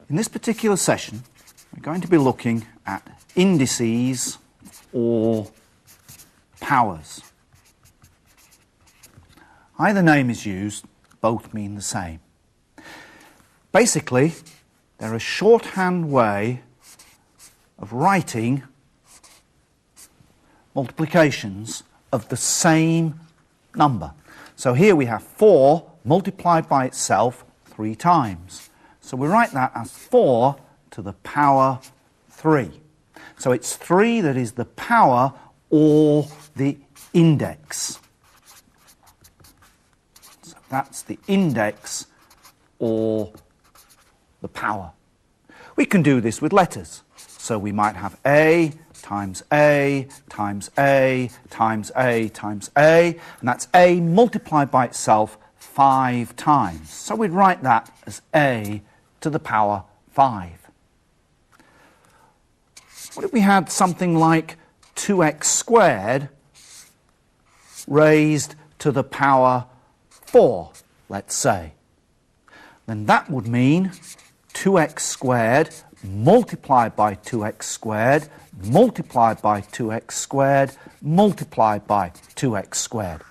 In this particular session, we're going to be looking at indices or powers. Either name is used, both mean the same. Basically, they're a shorthand way of writing multiplications of the same number. So here we have 4 multiplied by itself 3 times. So we write that as 4 to the power 3. So it's 3 that is the power or the index. So that's the index or the power. We can do this with letters. So we might have A times A times A times A times A, and that's A multiplied by itself 5 times. So we'd write that as A to the power 5. What if we had something like 2x squared raised to the power 4, let's say? Then that would mean 2x squared multiplied by 2x squared multiplied by 2x squared multiplied by 2x squared.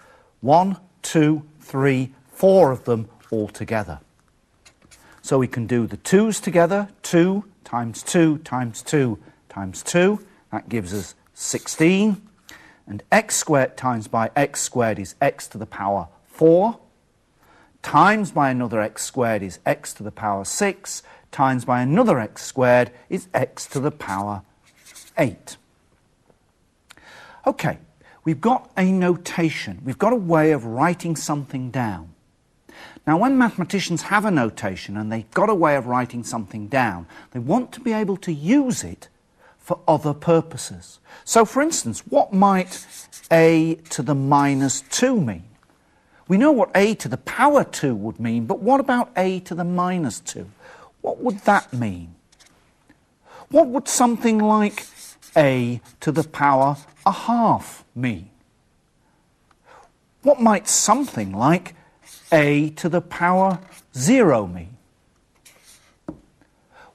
1, 2, 3, 4 of them all together. So we can do the 2's together, 2 times 2 times 2 times 2, that gives us 16. And x squared times by x squared is x to the power 4. Times by another x squared is x to the power 6. Times by another x squared is x to the power 8. Okay, we've got a notation. We've got a way of writing something down. Now, when mathematicians have a notation and they've got a way of writing something down, they want to be able to use it for other purposes. So, for instance, what might a to the minus 2 mean? We know what a to the power 2 would mean, but what about a to the minus 2? What would that mean? What would something like a to the power a half mean? What might something like a to the power 0 mean?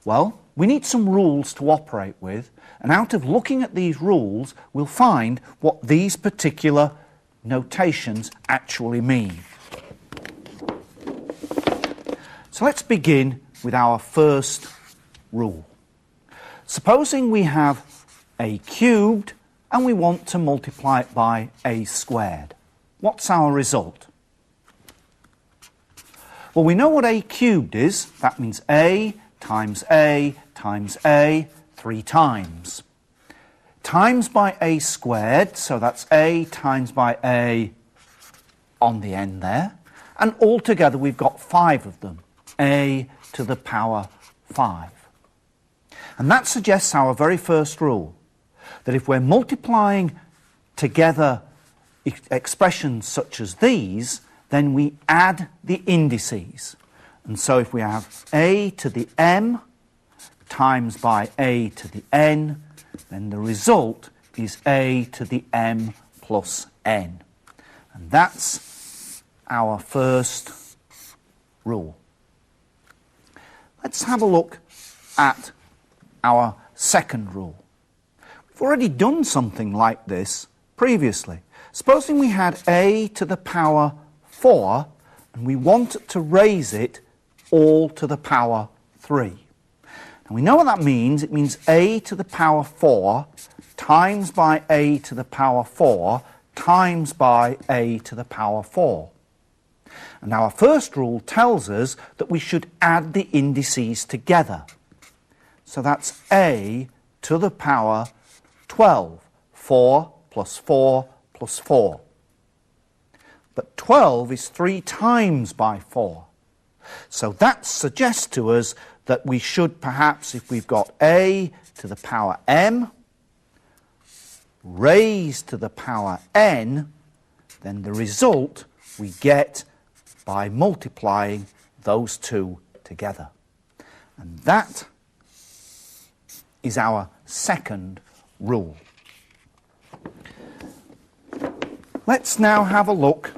Well, we need some rules to operate with, and out of looking at these rules, we'll find what these particular notations actually mean. So let's begin with our first rule. Supposing we have a cubed and we want to multiply it by a squared. What's our result? Well, we know what a cubed is. That means a times a times a 3 times. Times by a squared, so that's a times by a on the end there. And altogether we've got 5 of them, a to the power 5. And that suggests our very first rule, that if we're multiplying together expressions such as these, then we add the indices. And so if we have a to the m times by a to the n, then the result is a to the m plus n. And that's our first rule. Let's have a look at our second rule. We've already done something like this previously. Supposing we had a to the power 4 and we wanted to raise it all to the power 3. And we know what that means. It means a to the power 4 times by a to the power 4 times by a to the power 4. And our first rule tells us that we should add the indices together. So that's a to the power 12. 4 plus 4 plus 4. But 12 is 3 times by 4. So that suggests to us that we should perhaps, if we've got a to the power m raised to the power n, then the result we get by multiplying those two together. And that is our second rule. Let's now have a look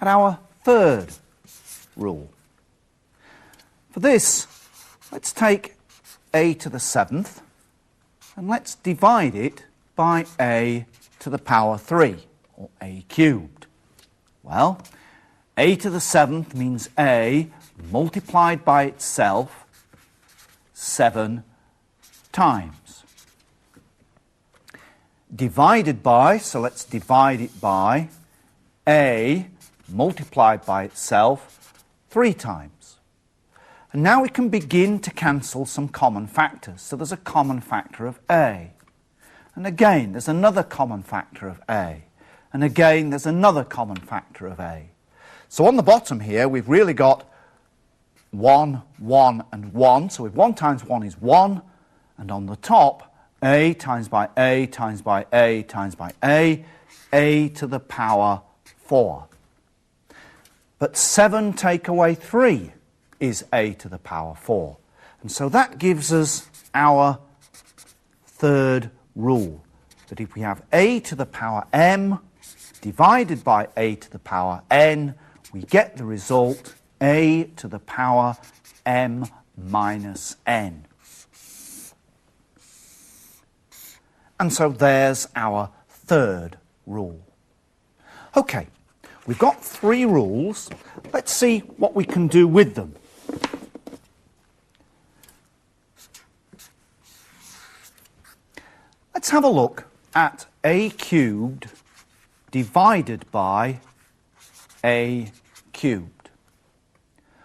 at our third rule. For this, Let's take a to the 7th and let's divide it by a to the power 3, or a cubed. Well, a to the 7th means a multiplied by itself 7 times. Divided by, so let's divide it by a multiplied by itself 3 times. And now we can begin to cancel some common factors. So there's a common factor of a. And again, there's another common factor of a. And again, there's another common factor of a. So on the bottom here, we've really got 1, 1, and 1. So if 1 times 1 is 1, and on the top, a times by a times by a times by a to the power 4. But 7 take away 3 is a to the power 4. And so that gives us our third rule, that if we have a to the power m divided by a to the power n, we get the result a to the power m minus n. And so there's our third rule. Okay, we've got 3 rules. Let's see what we can do with them. Let's have a look at a cubed divided by a cubed.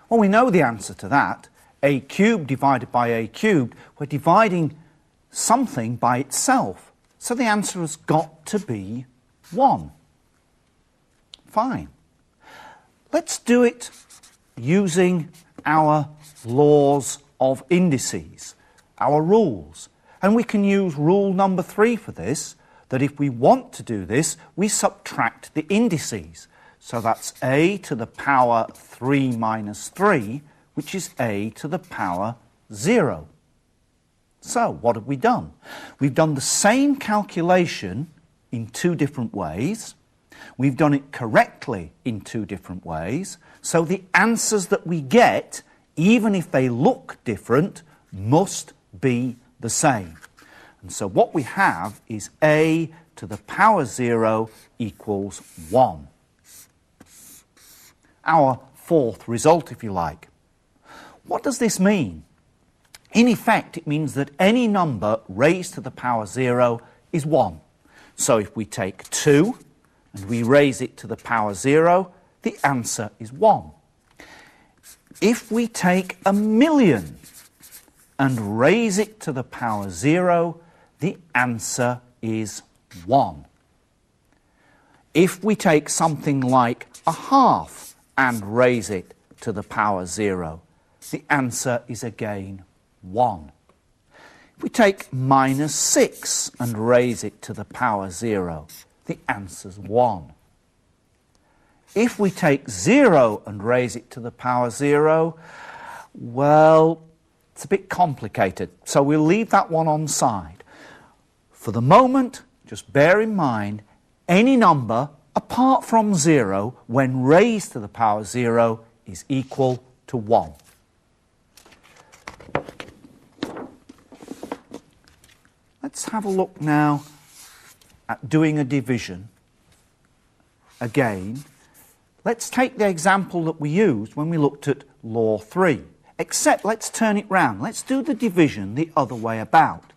Well, we know the answer to that. A cubed divided by a cubed, we're dividing something by itself. So the answer has got to be 1. Fine. Let's do it using our laws of indices, our rules. And we can use rule number 3 for this, that if we want to do this, we subtract the indices. So that's a to the power 3 minus 3, which is a to the power 0. So what have we done? We've done the same calculation in 2 different ways. We've done it correctly in 2 different ways. So the answers that we get, even if they look different, must be the same. And so what we have is a to the power 0 equals 1. Our fourth result, if you like. What does this mean? In effect, it means that any number raised to the power 0 is 1. So if we take 2 and we raise it to the power 0, the answer is 1. If we take 1,000,000 and raise it to the power 0, the answer is 1. If we take something like 1/2 and raise it to the power 0, the answer is again 1. If we take -6 and raise it to the power 0, the answer's 1. If we take 0 and raise it to the power 0, well, it's a bit complicated, so we'll leave that one on side. For the moment, just bear in mind, any number apart from 0, when raised to the power 0, is equal to 1. Let's have a look now at doing a division. Again, let's take the example that we used when we looked at law 3. Except let's turn it round. Let's do the division the other way about.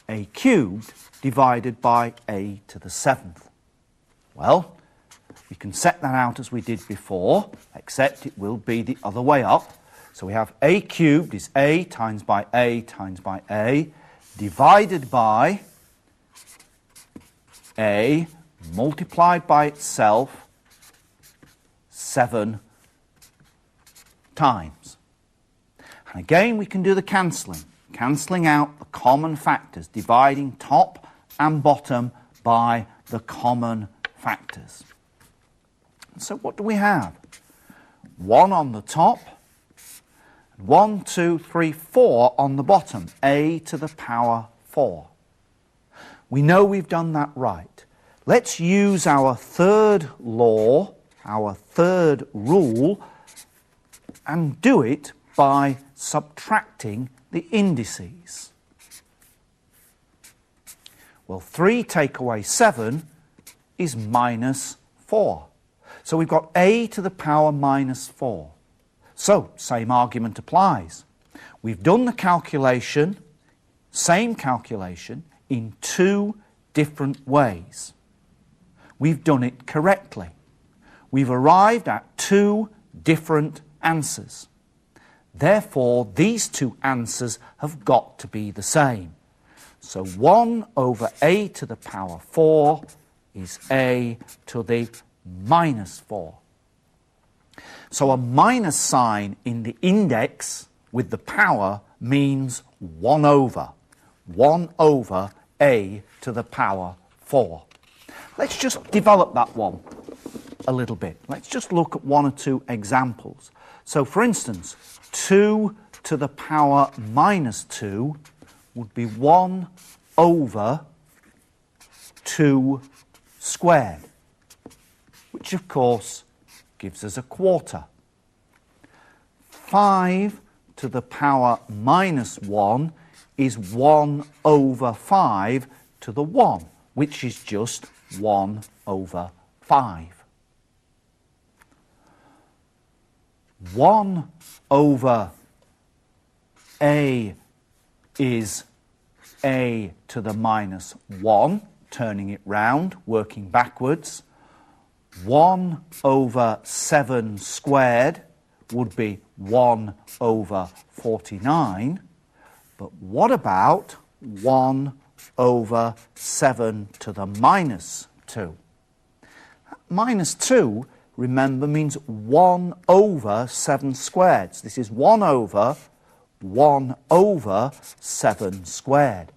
A cubed divided by a to the 7th. Well, we can set that out as we did before, except it will be the other way up. So we have a cubed is a times by a times by a, divided by a multiplied by itself 7 times. And again, we can do the cancelling out the common factors, dividing top and bottom by the common factors. So what do we have? 1 on the top, 1, 2, 3, 4 on the bottom, a to the power 4. We know we've done that right. Let's use our third law, our third rule, and do it by subtracting the indices. Well, 3 take away 7 is minus 4. So we've got a to the power minus 4. So, same argument applies. We've done the calculation, same calculation, in 2 different ways. We've done it correctly. We've arrived at 2 different answers. Therefore, these 2 answers have got to be the same. So 1 over a to the power 4 is a to the minus 4. So a minus sign in the index with the power means 1 over. 1 over a to the power 4. Let's just develop that one a little bit. Let's just look at 1 or 2 examples. So for instance, 2 to the power minus 2 would be 1 over 2 squared, which of course gives us a quarter. 5 to the power minus 1 is 1 over 5 to the 1, which is just 1 over 5. 1 over a is a to the minus 1, turning it round, working backwards. 1 over 7 squared would be 1 over 49. But what about 1 over 7 to the minus 2? Minus 2, remember, means 1 over 7 squared. So this is 1 over 7 squared.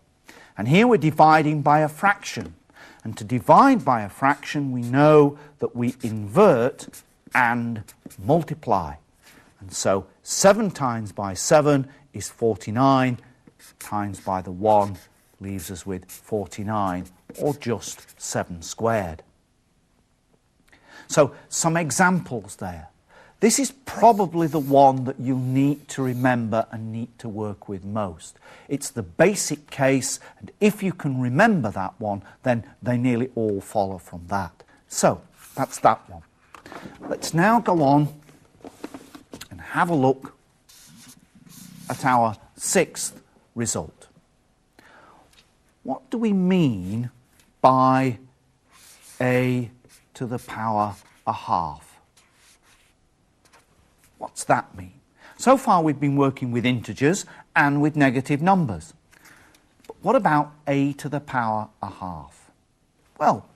And here we're dividing by a fraction. And to divide by a fraction, we know that we invert and multiply. And so 7 times by 7 is 49, times by the 1 leaves us with 49, or just 7 squared. So some examples there. This is probably the one that you need to remember and need to work with most. It's the basic case, and if you can remember that one, then they nearly all follow from that. So, that's that one. Let's now go on and have a look at our 6th result. What do we mean by a to the power a half? What's that mean? So far we've been working with integers and with negative numbers. But what about a to the power a half? Well,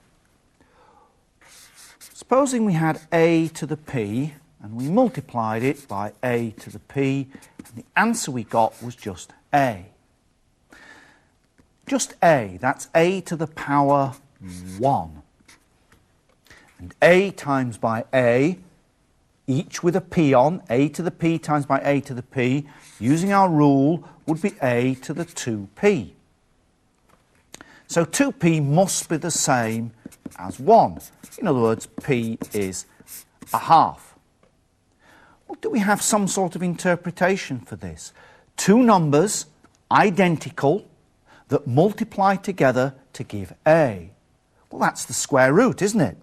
supposing we had a to the p and we multiplied it by a to the p, and the answer we got was just a. Just a, that's a to the power 1. And a times by a, each with a p on, a to the p times by a to the p, using our rule, would be a to the 2p. So 2p must be the same as 1. In other words, p is a half. Well, do we have some sort of interpretation for this? 2 numbers, identical, that multiply together to give a. Well, that's the square root, isn't it?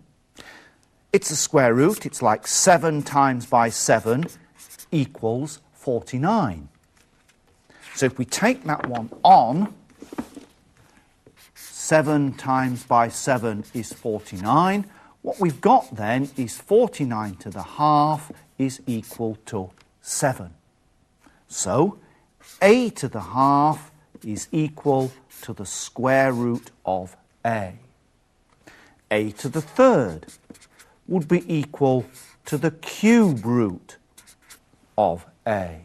It's the square root. It's like 7 times by 7 equals 49. So if we take that one on, 7 times by 7 is 49. What we've got then is 49 to the half is equal to 7. So a to the half is equal to the square root of a. A to the third would be equal to the cube root of a.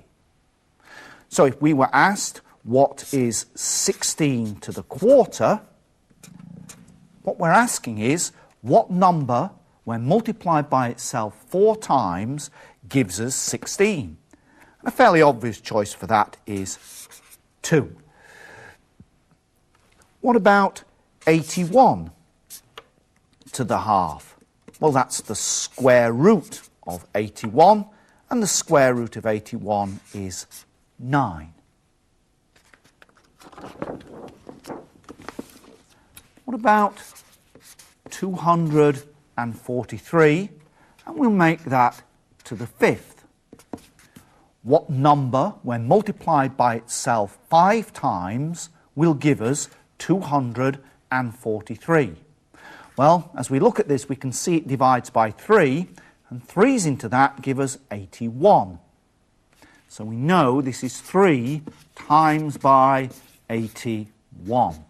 So if we were asked what is 16 to the quarter, what we're asking is what number, when multiplied by itself 4 times, gives us 16. And a fairly obvious choice for that is 2. What about 81 to the half? Well, that's the square root of 81, and the square root of 81 is 9. What about 243? And we'll make that to the 5th. What number, when multiplied by itself 5 times, will give us 243? Well, as we look at this, we can see it divides by 3, and 3's into that give us 81. So we know this is 3 times by 81.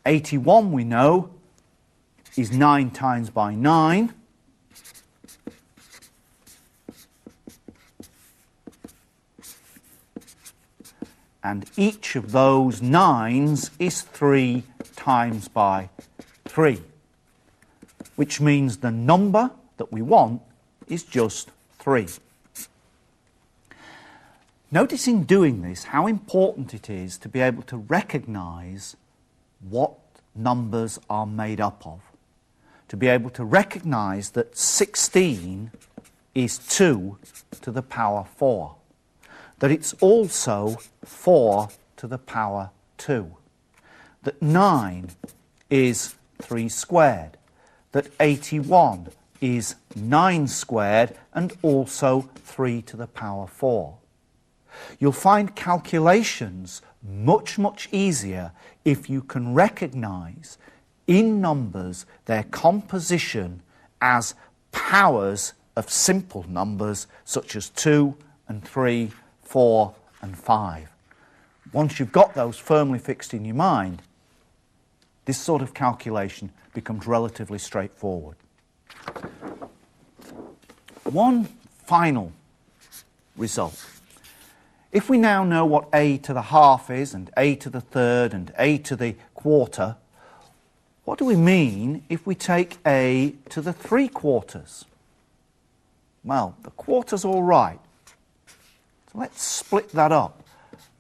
81, we know, is 9 times by 9. And each of those 9s is 3 times by 3, which means the number that we want is just 3. Notice in doing this how important it is to be able to recognise what numbers are made up of, to be able to recognise that 16 is 2 to the power 4, that it's also 4 to the power 2, that 9 is 3 squared, that 81 is 9 squared and also 3 to the power 4. You'll find calculations much, much easier if you can recognise in numbers their composition as powers of simple numbers such as 2 and 3, 4 and 5. Once you've got those firmly fixed in your mind, this sort of calculation becomes relatively straightforward. One final result. If we now know what a to the half is, and a to the third, and a to the quarter, what do we mean if we take a to the 3/4? Well, the quarter's all right. So let's split that up.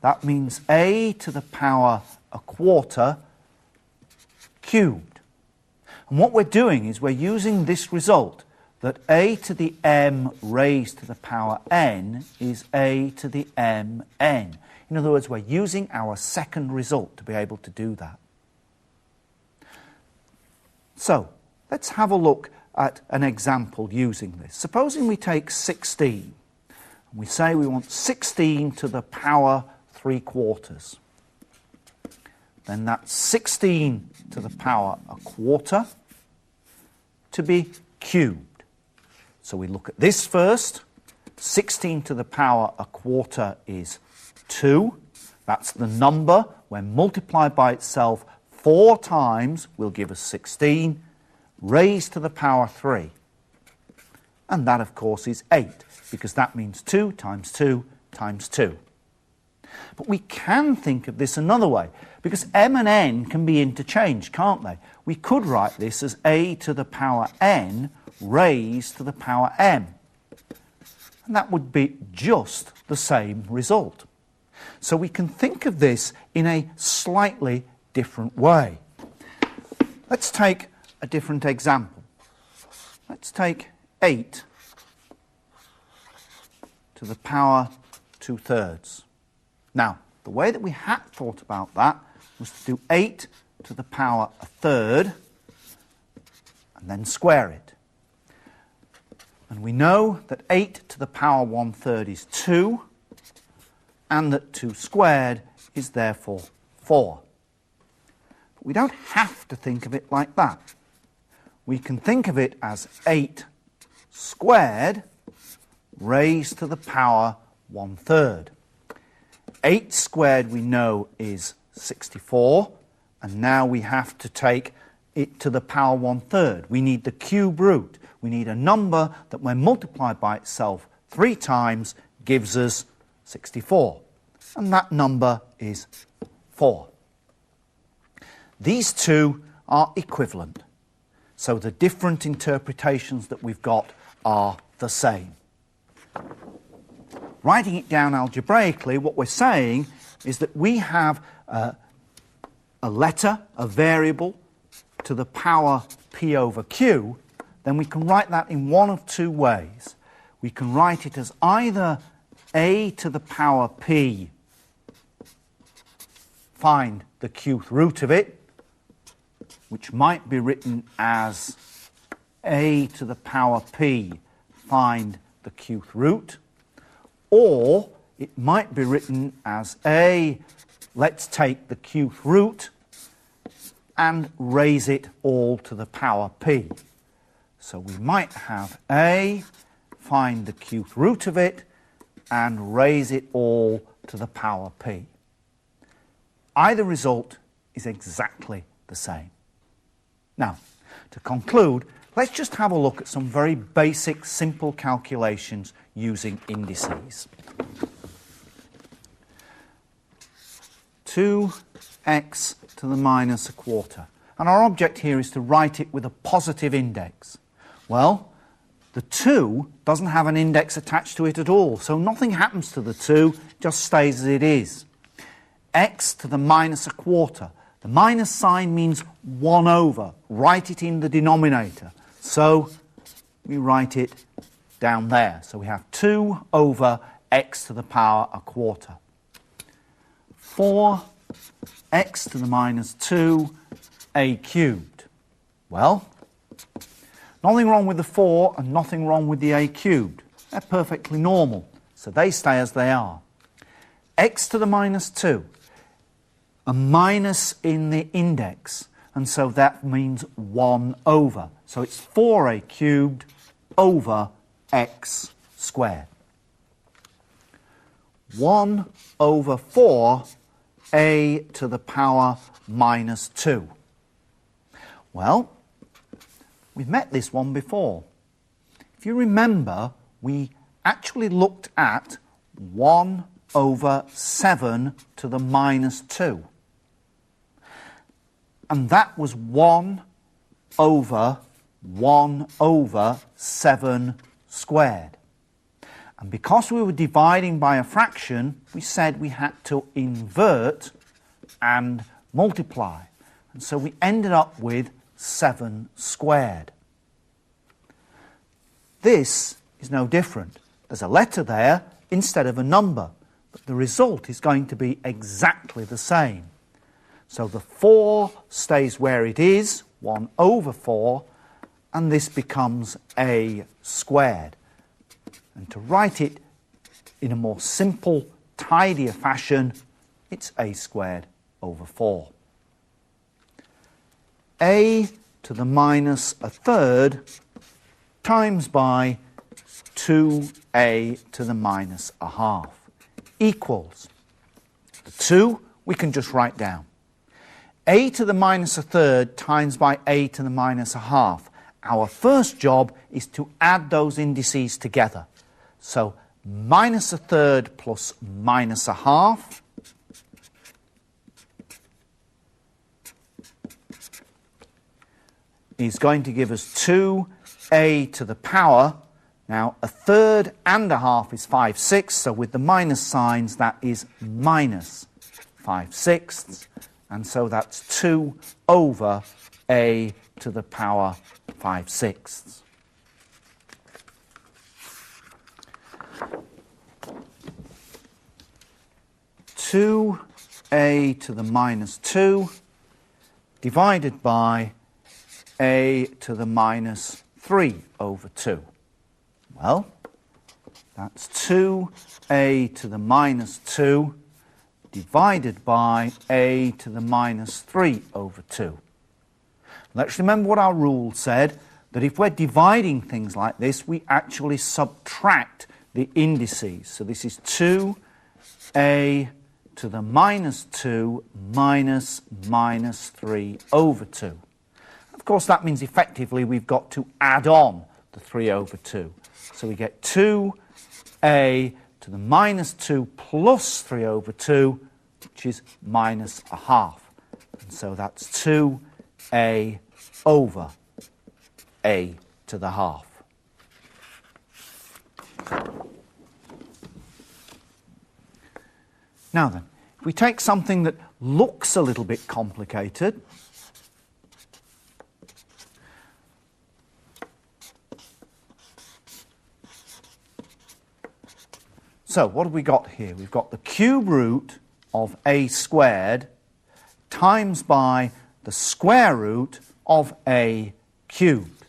That means a to the power 1/4 cubed. And what we're doing is we're using this result, that a to the m raised to the power n is a to the mn. In other words, we're using our second result to be able to do that. So, let's have a look at an example using this. Supposing we take 16, and we say we want 16 to the power 3/4. Then that's 16 to the power 1/4 to be cubed. So we look at this first. 16 to the power 1/4 is 2. That's the number, when multiplied by itself 4 times, will give us 16, raised to the power 3. And that, of course, is 8, because that means 2 times 2 times 2. But we can think of this another way, because m and n can be interchanged, can't they? We could write this as a to the power n raised to the power m. And that would be just the same result. So we can think of this in a slightly different way. Let's take a different example. Let's take 8 to the power 2/3. Now, the way that we had thought about that was to do 8 to the power 1/3 and then square it. And we know that 8 to the power 1/3 is 2, and that 2 squared is therefore 4. But we don't have to think of it like that. We can think of it as 8 squared raised to the power 1/3. 8 squared we know is 64, and now we have to take it to the power 1/3. We need the cube root. We need a number that, when multiplied by itself 3 times, gives us 64. And that number is 4. These two are equivalent. So the different interpretations that we've got are the same. Writing it down algebraically, what we're saying is that we have a letter, a variable, to the power p over q then we can write that in one of two ways. We can write it as either a to the power p, find the qth root of it, which might be written as a to the power p, find the qth root, or it might be written as a, let's take the qth root and raise it all to the power p. So we might have a, find the qth root of it, and raise it all to the power p. Either result is exactly the same. Now, to conclude, let's just have a look at some very basic, simple calculations using indices. 2x to the minus a quarter. And our object here is to write it with a positive index. Well, the 2 doesn't have an index attached to it at all, so nothing happens to the 2, just stays as it is. X to the minus a quarter. The minus sign means 1 over. Write it in the denominator. So we write it down there. So we have 2 over x to the power a quarter. 4x to the minus 2 a cubed. Well, nothing wrong with the 4 and nothing wrong with the a cubed. They're perfectly normal, so they stay as they are. X to the minus 2, a minus in the index, and so that means 1 over. So it's 4a cubed over x squared. 1 over 4 a to the power minus 2. Well, we've met this one before. If you remember, we actually looked at 1 over 7 to the minus 2. And that was 1 over 7 squared. And because we were dividing by a fraction, we said we had to invert and multiply. And so we ended up with 7 squared. This is no different. There's a letter there instead of a number, but the result is going to be exactly the same. So the 4 stays where it is, 1 over 4, and this becomes a squared. And to write it in a more simple, tidier fashion, it's a squared over 4. A to the minus a third times by 2a to the minus a half equals, the 2 we can just write down. A to the minus a third times by a to the minus a half. Our first job is to add those indices together. So minus a third plus minus a half is going to give us 2a to the power. Now, a third and a half is 5/6, so with the minus signs, that is minus 5/6, and so that's 2 over a to the power 5/6. Two a to the minus 2 divided by a to the minus 3 over 2. Well, that's 2a to the minus 2 divided by a to the minus 3 over 2. Let's remember what our rule said, that if we're dividing things like this, we actually subtract the indices. So this is 2a to the minus 2 minus minus 3 over 2. Of course, that means effectively we've got to add on the 3 over 2. So we get 2a to the minus 2 plus 3 over 2, which is minus a half. And so that's 2a over a to the half. Now then, if we take something that looks a little bit complicated, So what have we got here? We've got the cube root of a squared times by the square root of a cubed.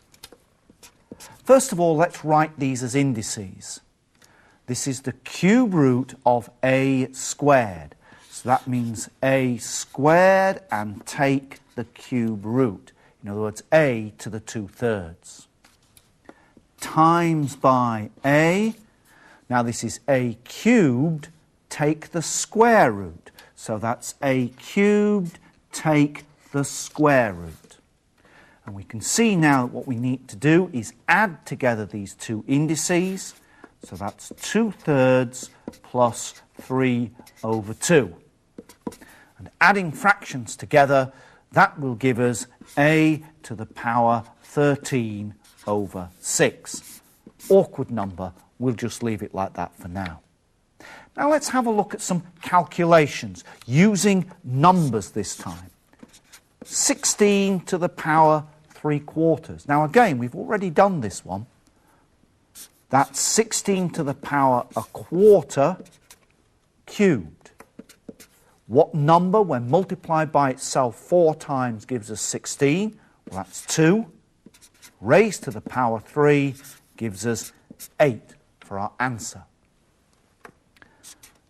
First of all, let's write these as indices. This is the cube root of a squared. So that means a squared and take the cube root. In other words, a to the 2/3. Times by a. Now this is a cubed, take the square root. So that's a cubed, take the square root. And we can see now that what we need to do is add together these two indices. So that's 2/3 plus 3/2. And adding fractions together, that will give us a to the power 13/6. Awkward number. We'll just leave it like that for now. Now let's have a look at some calculations using numbers this time. 16 to the power 3/4. Now again, we've already done this one. That's 16 to the power 1/4 cubed. What number, when multiplied by itself 4 times, gives us 16? Well, that's 2. Raised to the power 3 gives us 8 for our answer.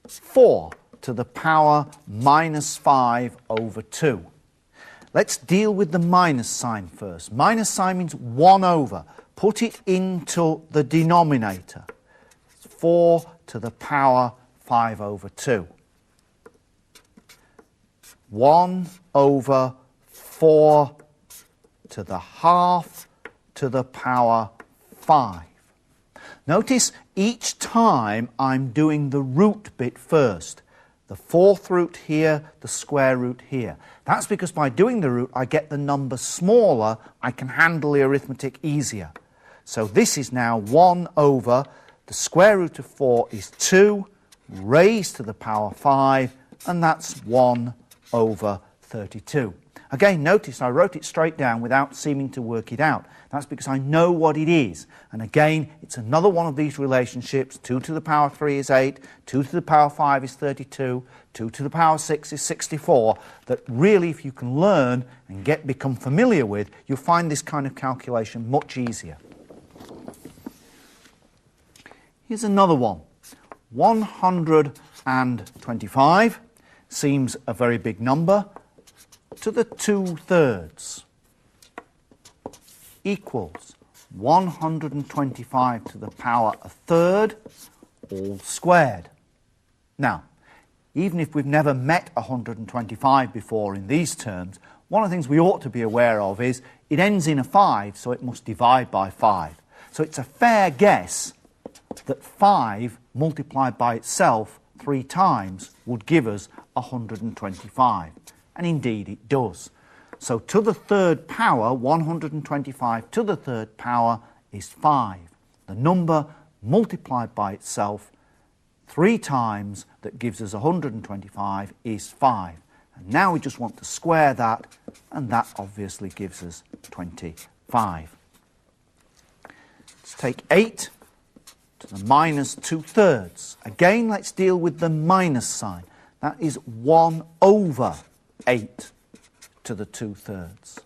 4 to the power -5/2. Let's deal with the minus sign first. Minus sign means 1/. Put it into the denominator. 4 to the power 5/2. 1/4 to the half to the power 5. Notice each time I'm doing the root bit first. The 4th root here, the square root here. That's because by doing the root I get the number smaller, I can handle the arithmetic easier. So this is now 1/, the square root of 4 is 2, raised to the power 5, and that's 1/32. Again, notice I wrote it straight down without seeming to work it out. That's because I know what it is. And again, it's another one of these relationships. 2 to the power 3 is 8, 2 to the power 5 is 32, 2 to the power 6 is 64, that really, if you can learn and become familiar with, you'll find this kind of calculation much easier. Here's another one. 125 seems a very big number. To the 2/3 equals 125 to the power 1/3 all squared. Now, even if we've never met 125 before in these terms, one of the things we ought to be aware of is it ends in a 5, so it must divide by 5. So it's a fair guess that 5 multiplied by itself 3 times would give us 125. And indeed it does. So to the 3rd power, 125 to the 3rd power is 5. The number multiplied by itself 3 times that gives us 125 is 5. And now we just want to square that, and that obviously gives us 25. Let's take 8 to the minus 2/3. Again, let's deal with the minus sign. That is 1/8 to the 2/3.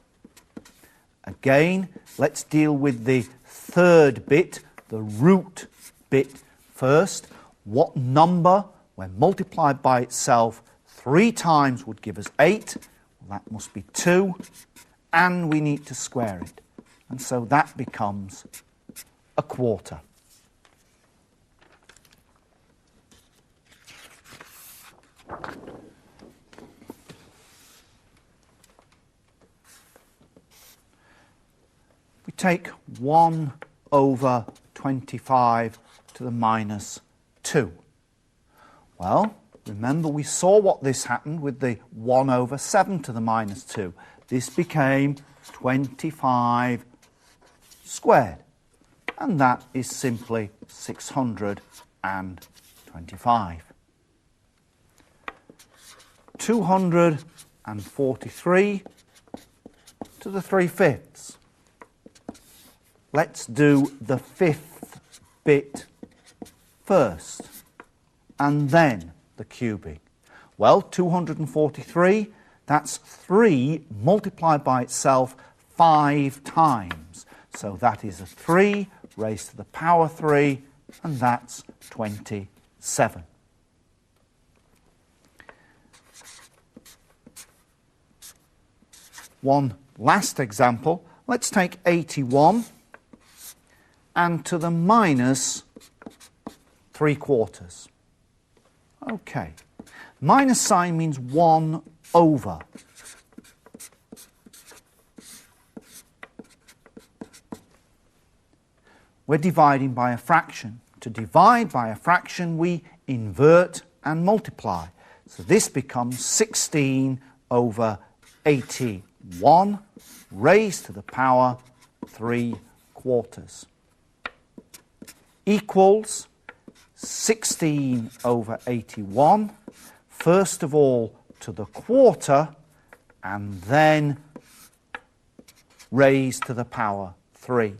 Again, let's deal with the 3rd bit, the root bit first. What number, when multiplied by itself 3 times, would give us 8? Well, that must be 2, and we need to square it. And so that becomes 1/4. We take 1/25 to the minus 2. Well, remember we saw what this happened with the 1/7 to the minus 2. This became 25 squared. And that is simply 625. 243 to the 3/5. Let's do the 5th bit first. and then the cubing. Well, 243, that's 3 multiplied by itself 5 times. So that is a 3 raised to the power 3, and that's 27. One last example. Let's take 81 and to the minus 3/4. Okay. Minus sign means 1 over. We're dividing by a fraction. To divide by a fraction, we invert and multiply. So this becomes 16 over 81 raised to the power 3/4 equals 16 over 81, first of all to the quarter, and then raised to the power 3.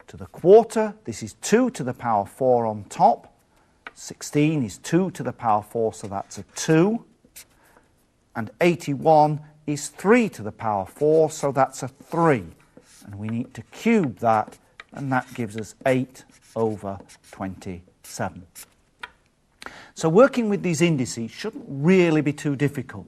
To the quarter, this is 2 to the power 4 on top. 16 is 2 to the power 4, so that's a 2. And 81 is 3 to the power 4, so that's a 3. And we need to cube that, and that gives us 8 over 27. So working with these indices shouldn't really be too difficult.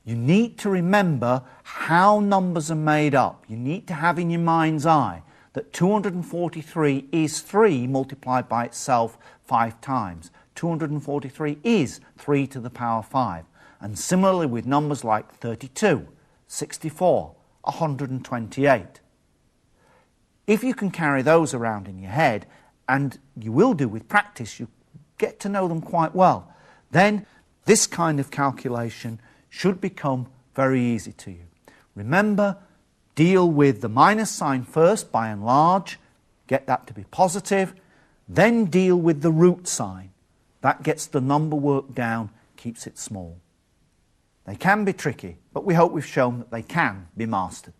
You need to remember how numbers are made up. You need to have in your mind's eye that 243 is 3 multiplied by itself 5 times. 243 is 3 to the power 5. And similarly with numbers like 32, 64, 128. If you can carry those around in your head, and you will do with practice, you get to know them quite well, then this kind of calculation should become very easy to you. Remember, deal with the minus sign first by and large, get that to be positive, then deal with the root sign. That gets the number worked down, keeps it small. They can be tricky, but we hope we've shown that they can be mastered.